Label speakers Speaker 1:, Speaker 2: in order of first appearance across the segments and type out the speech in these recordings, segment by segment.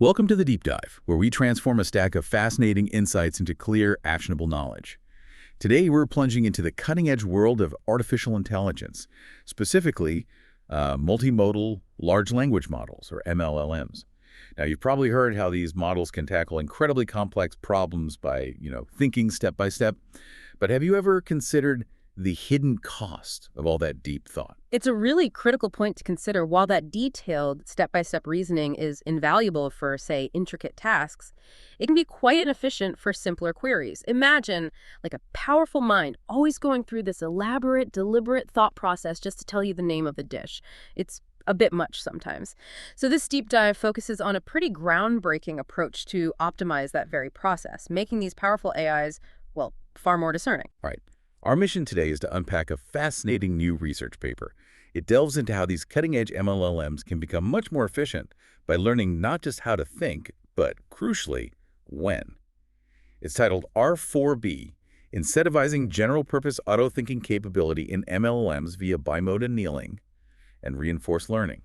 Speaker 1: Welcome to the Deep Dive, where we transform a stack of fascinating insights into clear, actionable knowledge. Today, we're plunging into the cutting-edge world of artificial intelligence, specifically multimodal large language models, or MLLMs. Now, you've probably heard how these models can tackle incredibly complex problems by, thinking step by step. But have you ever considered the hidden cost of all that deep thought?
Speaker 2: It's a really critical point to consider. While that detailed step-by-step reasoning is invaluable for, say, intricate tasks, it can be quite inefficient for simpler queries. Imagine like a powerful mind always going through this elaborate, deliberate thought process just to tell you the name of the dish. It's a bit much sometimes. So this deep dive focuses on a pretty groundbreaking approach to optimize that very process, making these powerful AIs, well, far more discerning.
Speaker 1: Right. Our mission today is to unpack a fascinating new research paper. It delves into how these cutting-edge MLLMs can become much more efficient by learning not just how to think, but, crucially, when. It's titled R-4B, Incentivizing General-Purpose Auto-Thinking Capability in MLLMs via Bimode Annealing and Reinforced Learning.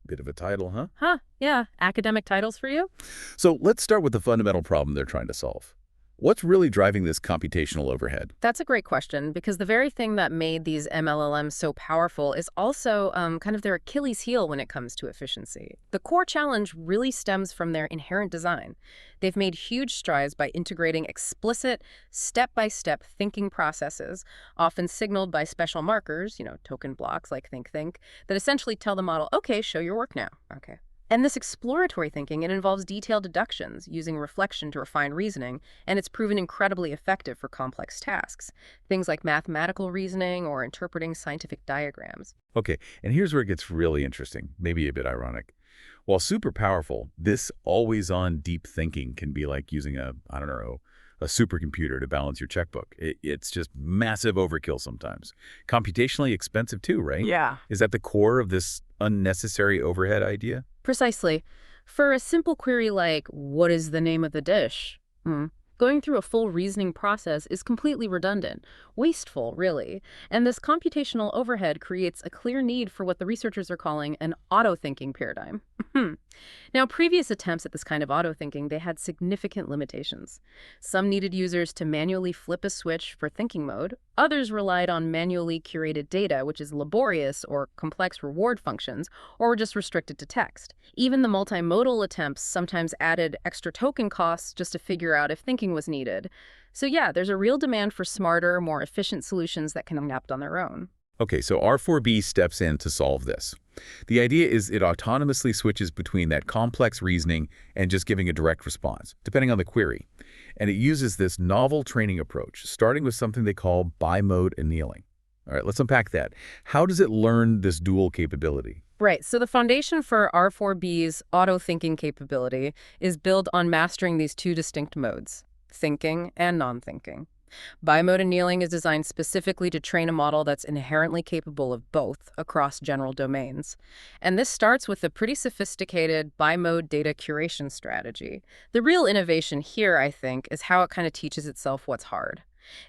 Speaker 1: Bit of a title, huh?
Speaker 2: Yeah. Academic titles for you?
Speaker 1: So let's start with the fundamental problem they're trying to solve. What's really driving this computational overhead?
Speaker 2: That's a great question, because the very thing that made these MLLMs so powerful is also kind of their Achilles heel when it comes to efficiency. The core challenge really stems from their inherent design. They've made huge strides by integrating explicit, step-by-step thinking processes, often signaled by special markers, token blocks like think, that essentially tell the model, okay, show your work now. Okay. And this exploratory thinking, it involves detailed deductions, using reflection to refine reasoning, and it's proven incredibly effective for complex tasks, things like mathematical reasoning or interpreting scientific diagrams.
Speaker 1: Okay, and here's where it gets really interesting, maybe a bit ironic. While super powerful, this always-on deep thinking can be like using a supercomputer to balance your checkbook. It's just massive overkill sometimes. Computationally expensive too, right?
Speaker 2: Yeah.
Speaker 1: Is that the core of this unnecessary overhead idea?
Speaker 2: Precisely. For a simple query like, what is the name of the dish? Going through a full reasoning process is completely redundant, wasteful, really. And this computational overhead creates a clear need for what the researchers are calling an auto-thinking paradigm. Now, previous attempts at this kind of auto-thinking, they had significant limitations. Some needed users to manually flip a switch for thinking mode. Others relied on manually curated data, which is laborious or complex reward functions, or were just restricted to text. Even the multimodal attempts sometimes added extra token costs just to figure out if thinking was needed. So yeah, there's a real demand for smarter, more efficient solutions that can adapt on their own.
Speaker 1: Okay, so R-4B steps in to solve this. The idea is it autonomously switches between that complex reasoning and just giving a direct response, depending on the query. And it uses this novel training approach, starting with something they call bimode annealing. All right, let's unpack that. How does it learn this dual capability?
Speaker 2: Right, so the foundation for R-4B's auto-thinking capability is built on mastering these two distinct modes, thinking and non-thinking. Bimode annealing is designed specifically to train a model that's inherently capable of both across general domains. And this starts with a pretty sophisticated bimode data curation strategy. The real innovation here, I think, is how it kind of teaches itself what's hard.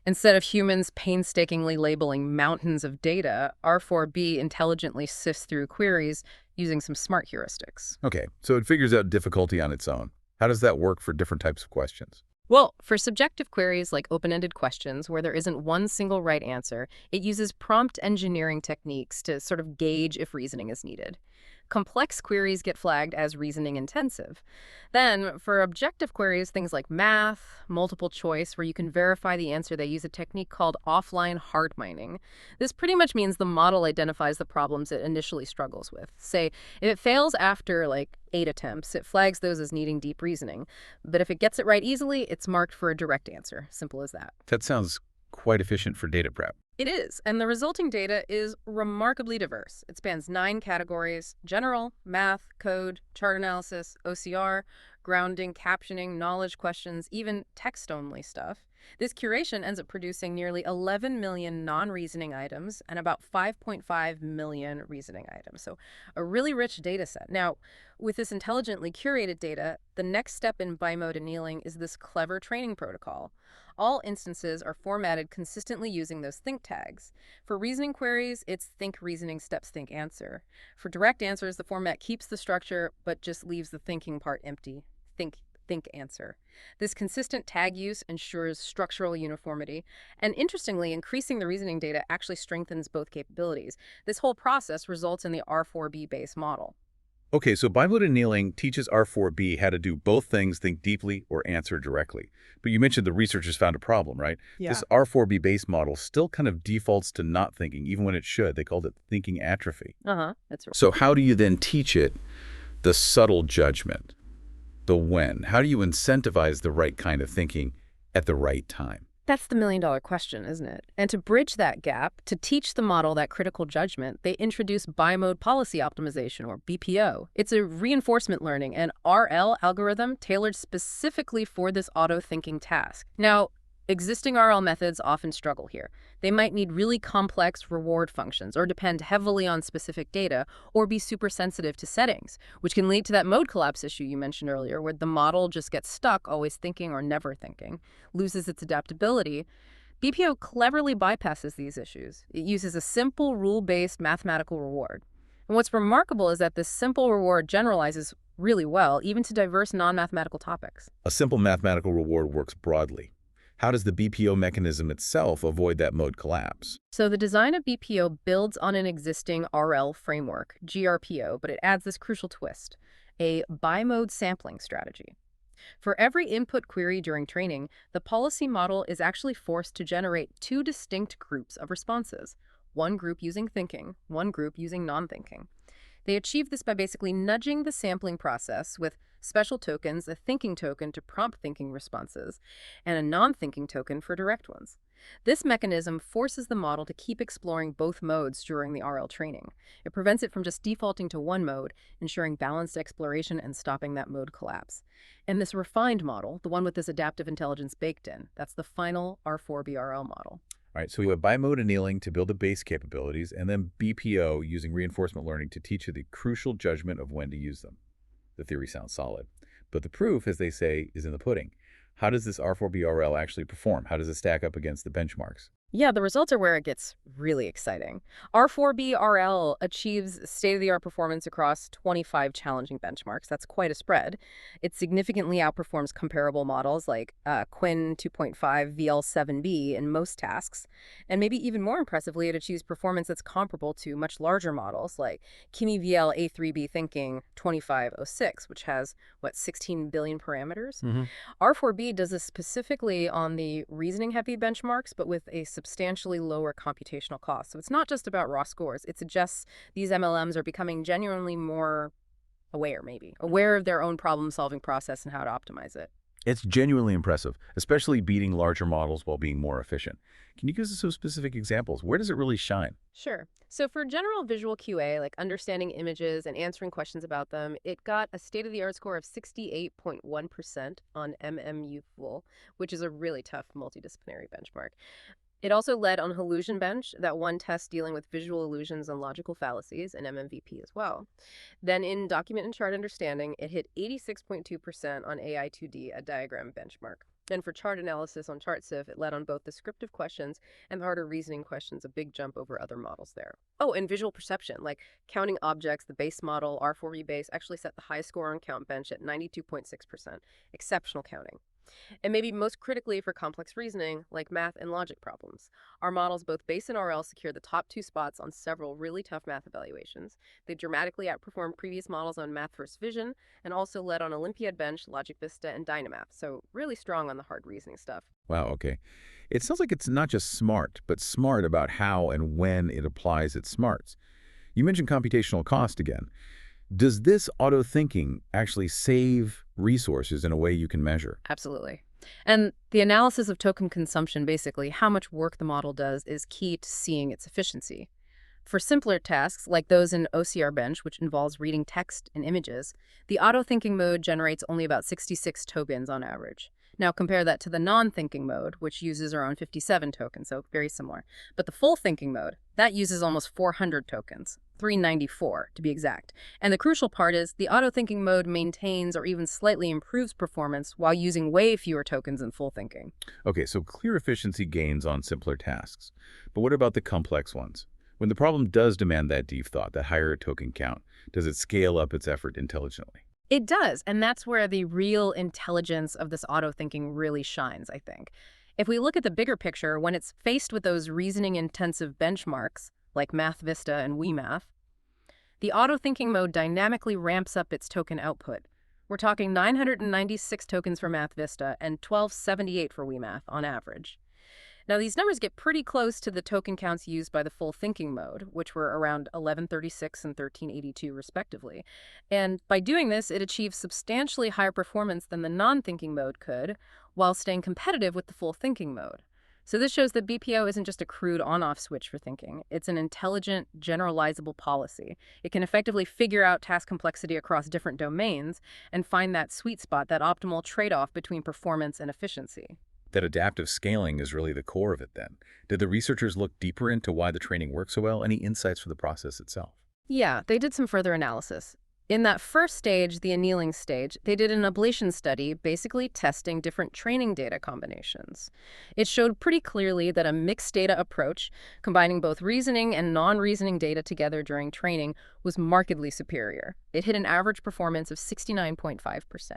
Speaker 2: Instead of humans painstakingly labeling mountains of data, R-4B intelligently sifts through queries using some smart heuristics.
Speaker 1: Okay, so it figures out difficulty on its own. How does that work for different types of questions?
Speaker 2: Well, for subjective queries like open-ended questions where there isn't one single right answer, it uses prompt engineering techniques to sort of gauge if reasoning is needed. Complex queries get flagged as reasoning intensive. Then, for objective queries, things like math, multiple choice, where you can verify the answer, they use a technique called offline hard mining. This pretty much means the model identifies the problems it initially struggles with. Say, if it fails after like 8 attempts, it flags those as needing deep reasoning. But if it gets it right easily, it's marked for a direct answer. Simple as that.
Speaker 1: That sounds quite efficient for data prep.
Speaker 2: It is, and the resulting data is remarkably diverse. It spans 9 categories: general, math, code, chart analysis, OCR, grounding, captioning, knowledge questions, even text-only stuff. This curation ends up producing nearly 11 million non-reasoning items and about 5.5 million reasoning items. So a really rich data set. Now, with this intelligently curated data, the next step in bimode annealing is this clever training protocol. All instances are formatted consistently using those think tags. For reasoning queries, it's think reasoning steps think answer. For direct answers, the format keeps the structure but just leaves the thinking part empty. Think answer. This consistent tag use ensures structural uniformity, and interestingly, increasing the reasoning data actually strengthens both capabilities. This whole process results in the R-4B base model.
Speaker 1: Okay, so bimode annealing teaches R-4B how to do both things, think deeply or answer directly. But you mentioned the researchers found a problem, right?
Speaker 2: Yeah.
Speaker 1: This R-4B base model still kind of defaults to not thinking, even when it should. They called it thinking atrophy.
Speaker 2: That's right.
Speaker 1: So how do you then teach it the subtle judgment, the when? How do you incentivize the right kind of thinking at the right time?
Speaker 2: That's the million-dollar question, isn't it? And to bridge that gap, to teach the model that critical judgment, they introduce bimode policy optimization, or BPO. It's a reinforcement learning, an RL algorithm tailored specifically for this auto-thinking task. Now, existing RL methods often struggle here. They might need really complex reward functions or depend heavily on specific data or be super sensitive to settings, which can lead to that mode collapse issue you mentioned earlier, where the model just gets stuck always thinking or never thinking, loses its adaptability. BPO cleverly bypasses these issues. It uses a simple rule-based mathematical reward. And what's remarkable is that this simple reward generalizes really well, even to diverse non-mathematical topics.
Speaker 1: A simple mathematical reward works broadly. How does the BPO mechanism itself avoid that mode collapse?
Speaker 2: So the design of BPO builds on an existing RL framework, GRPO, but it adds this crucial twist, a bimode sampling strategy. For every input query during training, the policy model is actually forced to generate two distinct groups of responses, one group using thinking, one group using non-thinking. They achieve this by basically nudging the sampling process with special tokens, a thinking token to prompt thinking responses, and a non-thinking token for direct ones. This mechanism forces the model to keep exploring both modes during the RL training. It prevents it from just defaulting to one mode, ensuring balanced exploration and stopping that mode collapse. And this refined model, the one with this adaptive intelligence baked in, that's the final R4B RL model.
Speaker 1: All right, so you have bimode annealing to build the base capabilities, and then BPO using reinforcement learning to teach you the crucial judgment of when to use them. The theory sounds solid. But the proof, as they say, is in the pudding. How does this R4B-RL actually perform? How does it stack up against the benchmarks?
Speaker 2: Yeah, the results are where it gets really exciting. R4B-RL achieves state-of-the-art performance across 25 challenging benchmarks. That's quite a spread. It significantly outperforms comparable models like Quinn 2.5 VL7B in most tasks. And maybe even more impressively, it achieves performance that's comparable to much larger models like Kimi VL A3B Thinking 2506, which has, 16 billion parameters? R4B does this specifically on the reasoning-heavy benchmarks, but with a substantially lower computational cost. So it's not just about raw scores. It suggests these MLMs are becoming genuinely more aware of their own problem-solving process and how to optimize it.
Speaker 1: It's genuinely impressive, especially beating larger models while being more efficient. Can you give us some specific examples? Where does it really shine?
Speaker 2: Sure. So for general visual QA, like understanding images and answering questions about them, it got a state-of-the-art score of 68.1% on MMUFull, which is a really tough multidisciplinary benchmark. It also led on Hallusion Bench, that one test dealing with visual illusions and logical fallacies, and MMVP as well. Then in Document and Chart Understanding, it hit 86.2% on AI2D, a diagram benchmark. And for chart analysis on ChartSIF, it led on both descriptive questions and the harder reasoning questions, a big jump over other models there. Oh, and visual perception, like counting objects, the base model, R4B base, actually set the highest score on Count Bench at 92.6%. Exceptional counting. And maybe most critically for complex reasoning, like math and logic problems. Our models, both base and RL, secure the top 2 spots on several really tough math evaluations. They dramatically outperformed previous models on Math First Vision, and also led on Olympiad Bench, Logic Vista, and Dynamath, so really strong on the hard reasoning stuff.
Speaker 1: Wow, okay. It sounds like it's not just smart, but smart about how and when it applies its smarts. You mentioned computational cost again. Does this auto-thinking actually save resources in a way you can measure?
Speaker 2: Absolutely. And the analysis of token consumption, basically how much work the model does, is key to seeing its efficiency. For simpler tasks, like those in OCR Bench, which involves reading text and images, the auto-thinking mode generates only about 66 tokens on average. Now compare that to the non-thinking mode, which uses around 57 tokens, so very similar. But the full thinking mode, that uses almost 400 tokens, 394 to be exact. And the crucial part is the auto-thinking mode maintains or even slightly improves performance while using way fewer tokens in full thinking.
Speaker 1: Okay, so clear efficiency gains on simpler tasks. But what about the complex ones? When the problem does demand that deep thought, that higher token count, does it scale up its effort intelligently?
Speaker 2: It does, and that's where the real intelligence of this auto-thinking really shines, I think. If we look at the bigger picture, when it's faced with those reasoning-intensive benchmarks, like Math Vista and WeMath, the auto-thinking mode dynamically ramps up its token output. We're talking 996 tokens for Math Vista and 1278 for WeMath on average. Now, these numbers get pretty close to the token counts used by the full thinking mode, which were around 1136 and 1382 respectively. And by doing this, it achieves substantially higher performance than the non-thinking mode could, while staying competitive with the full thinking mode. So this shows that BPO isn't just a crude on-off switch for thinking. It's an intelligent, generalizable policy. It can effectively figure out task complexity across different domains and find that sweet spot, that optimal trade-off between performance and efficiency.
Speaker 1: That adaptive scaling is really the core of it then. Did the researchers look deeper into why the training works so well? Any insights for the process itself?
Speaker 2: Yeah, they did some further analysis. In that first stage, the annealing stage, they did an ablation study basically testing different training data combinations. It showed pretty clearly that a mixed data approach, combining both reasoning and non-reasoning data together during training, was markedly superior. It hit an average performance of 69.5%.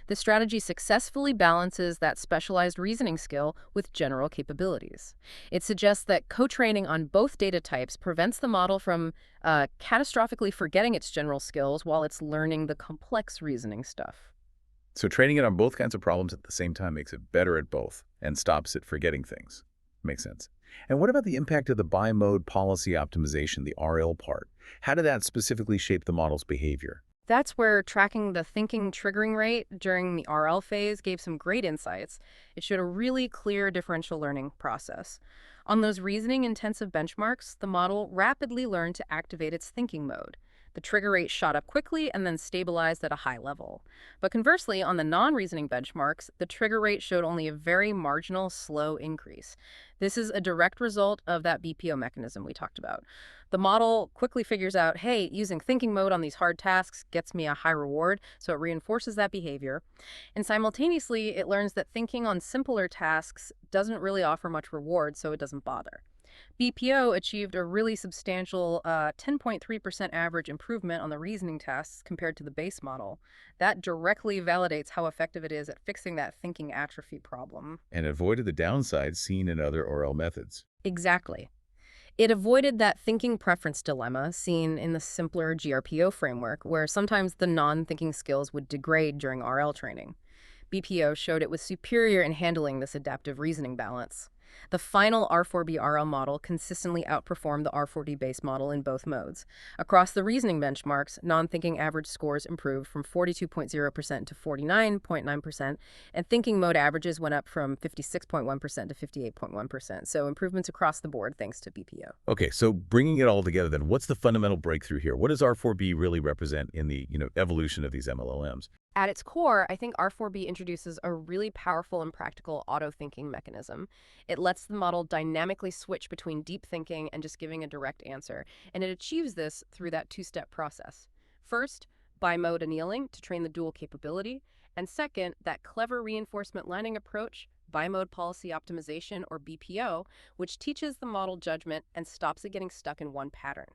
Speaker 2: The strategy successfully balances that specialized reasoning skill with general capabilities. It suggests that co-training on both data types prevents the model from catastrophically forgetting its general skills while it's learning the complex reasoning stuff.
Speaker 1: So training it on both kinds of problems at the same time makes it better at both and stops it forgetting things. Makes sense. And what about the impact of the bi-mode policy optimization, the RL part? How did that specifically shape the model's behavior?
Speaker 2: That's where tracking the thinking triggering rate during the RL phase gave some great insights. It showed a really clear differential learning process. On those reasoning-intensive benchmarks, the model rapidly learned to activate its thinking mode. The trigger rate shot up quickly and then stabilized at a high level. But conversely, on the non-reasoning benchmarks, the trigger rate showed only a very marginal, slow increase. This is a direct result of that BPO mechanism we talked about. The model quickly figures out, hey, using thinking mode on these hard tasks gets me a high reward, so it reinforces that behavior. And simultaneously, it learns that thinking on simpler tasks doesn't really offer much reward, so it doesn't bother. BPO achieved a really substantial 10.3% average improvement on the reasoning tasks compared to the base model. That directly validates how effective it is at fixing that thinking atrophy problem.
Speaker 1: And avoided the downsides seen in other RL methods.
Speaker 2: Exactly. It avoided that thinking preference dilemma seen in the simpler GRPO framework, where sometimes the non-thinking skills would degrade during RL training. BPO showed it was superior in handling this adaptive reasoning balance. The final R-4B RL model consistently outperformed the R-4D base model in both modes. Across the reasoning benchmarks, non-thinking average scores improved from 42.0% to 49.9%, and thinking mode averages went up from 56.1% to 58.1%. So improvements across the board thanks to BPO.
Speaker 1: Okay, so bringing it all together then, what's the fundamental breakthrough here? What does R4B really represent in the evolution of these MLLMs?
Speaker 2: At its core, I think R-4B introduces a really powerful and practical auto-thinking mechanism. It lets the model dynamically switch between deep thinking and just giving a direct answer, and it achieves this through that two-step process. First, bi-mode annealing to train the dual capability, and second, that clever reinforcement learning approach, bi-mode policy optimization, or BPO, which teaches the model judgment and stops it getting stuck in one pattern.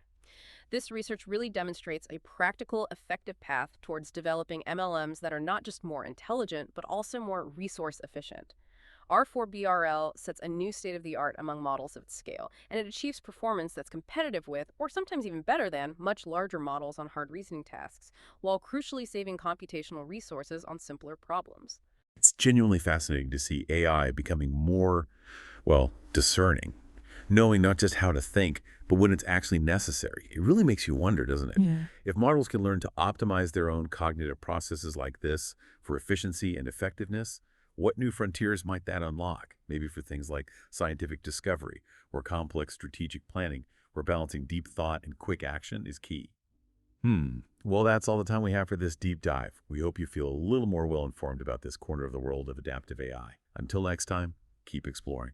Speaker 2: This research really demonstrates a practical, effective path towards developing MLMs that are not just more intelligent, but also more resource efficient. R4BRL sets a new state-of-the-art among models of its scale, and it achieves performance that's competitive with, or sometimes even better than, much larger models on hard reasoning tasks, while crucially saving computational resources on simpler problems.
Speaker 1: It's genuinely fascinating to see AI becoming more, well, discerning, knowing not just how to think, but when it's actually necessary. It really makes you wonder, doesn't it?
Speaker 2: Yeah.
Speaker 1: If models can learn to optimize their own cognitive processes like this for efficiency and effectiveness, what new frontiers might that unlock? Maybe for things like scientific discovery or complex strategic planning where balancing deep thought and quick action is key. Well, that's all the time we have for this deep dive. We hope you feel a little more well-informed about this corner of the world of adaptive AI. Until next time, keep exploring.